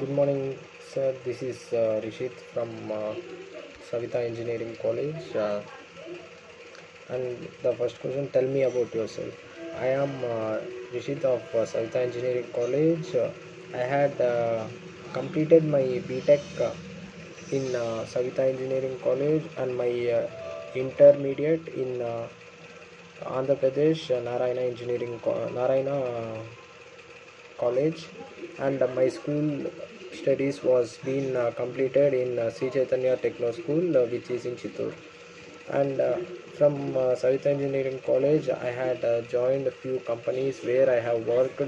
Good morning, sir. This is Rishit from Savita Engineering College. And the first question, tell me about yourself. I am Rishit of Savita Engineering College. I had completed my BTech in Savita Engineering College and my intermediate in Andhra Pradesh Narayana college, and my school studies was been completed in Sri Chaitanya Techno School, which is in Chittoor. And from Savita Engineering College, I had joined a few companies where I have worked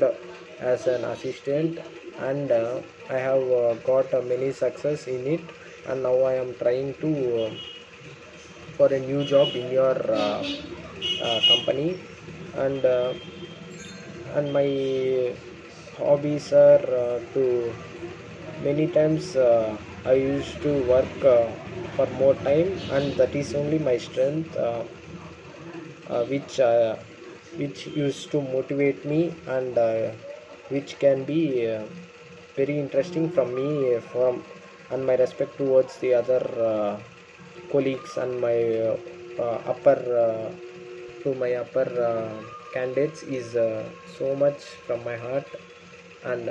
as an assistant, and I have got many success in it. And now I am trying to for a new job in your company, and my hobbies are to many times I used to work for more time, and that is only my strength, uh, which uh, which used to motivate me, and which can be very interesting from me from and my respect towards the other colleagues and my upper to my upper candidates is so much from my heart. And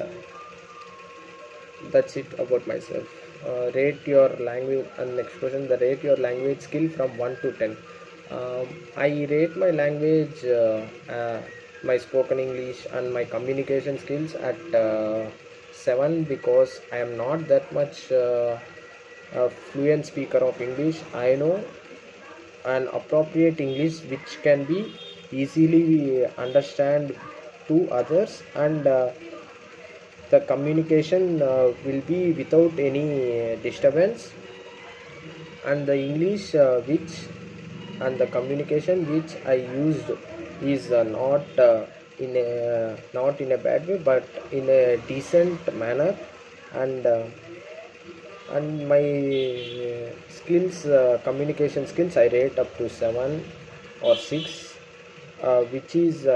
that's it about myself. Rate your language, and next question, the rate your language skill from 1 to 10. I rate my language, my spoken English and my communication skills at 7, because I am not that much a fluent speaker of English. I know an appropriate English which can be easily understand to others, and the communication will be without any disturbance, and the English which and the communication which I used is not in a bad way, but in a decent manner. And uh, and my skills, communication skills, I rate up to 7 or 6, which is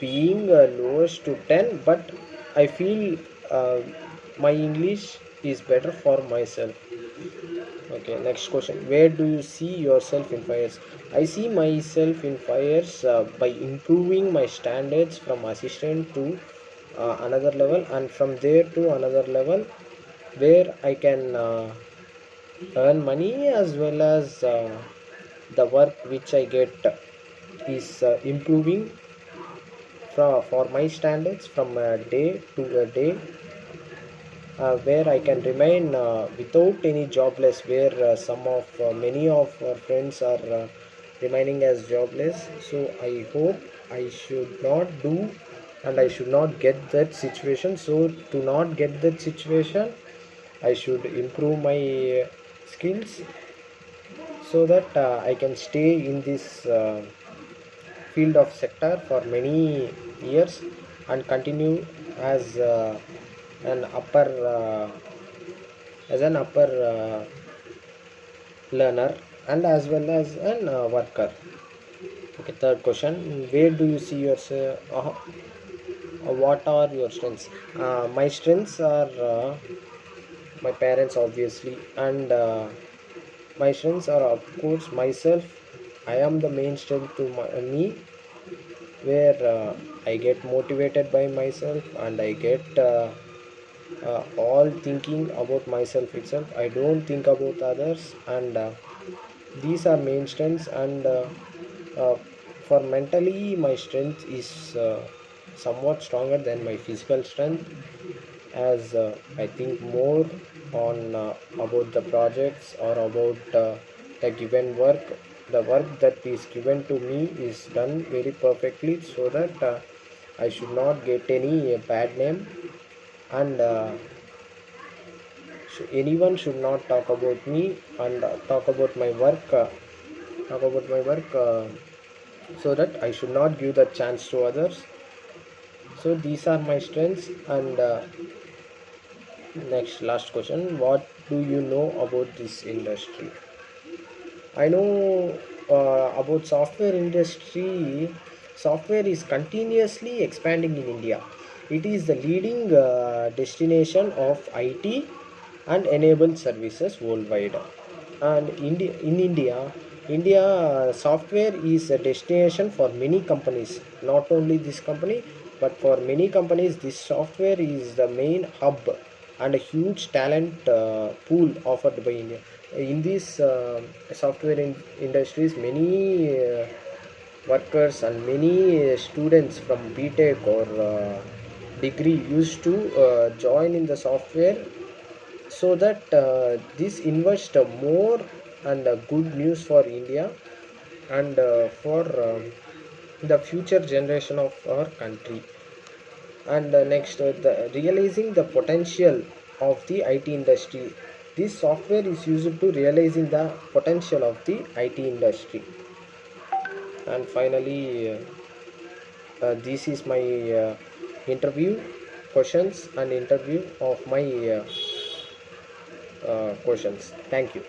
being lowest to 10, but I feel uh, my English is better for myself. Okay, next question, where do you see yourself in 5 years? I see myself in 5 years by improving my standards from assistant to another level, and from there to another level, where I can earn money, as well as the work which I get is improving for my standards from a day to a day, where I can remain without any jobless, where some of many of our friends are remaining as jobless. So I hope I should not do, and I should not get that situation. So to not get that situation, I should improve my skills, so that I can stay in this field of sector for many years, and continue as an upper uh, as an upper learner, and as well as an worker. Okay, third question, where do you see yourself? What are your strengths? My strengths are my parents, obviously, and my strengths are, of course, myself. I am the main strength to me, where I get motivated by myself, and I get all thinking about myself itself. I don't think about others, and these are main strengths. And uh, for mentally, my strength is somewhat stronger than my physical strength, as I think more on about the projects, or about the given work. The work that is given to me is done very perfectly, so that I should not get any bad name, and anyone should not talk about me, and talk about my work, so that I should not give that chance to others. So these are my strengths. And next, last question, what do you know about this industry? I know about software industry. Software is continuously expanding in India. It is the leading destination of IT and enabled services worldwide. And India software is a destination for many companies. Not only this company, but for many companies, this software is the main hub and a huge talent pool offered by India. In this software industries, many workers and many students from BTech or degree used to join in the software, so that this invest more and good news for India and for the future generation of our country. And next, the realizing the potential of the IT industry. This software is used to realizing the potential of the IT industry. And finally, this is my interview questions and interview of my questions. Thank you.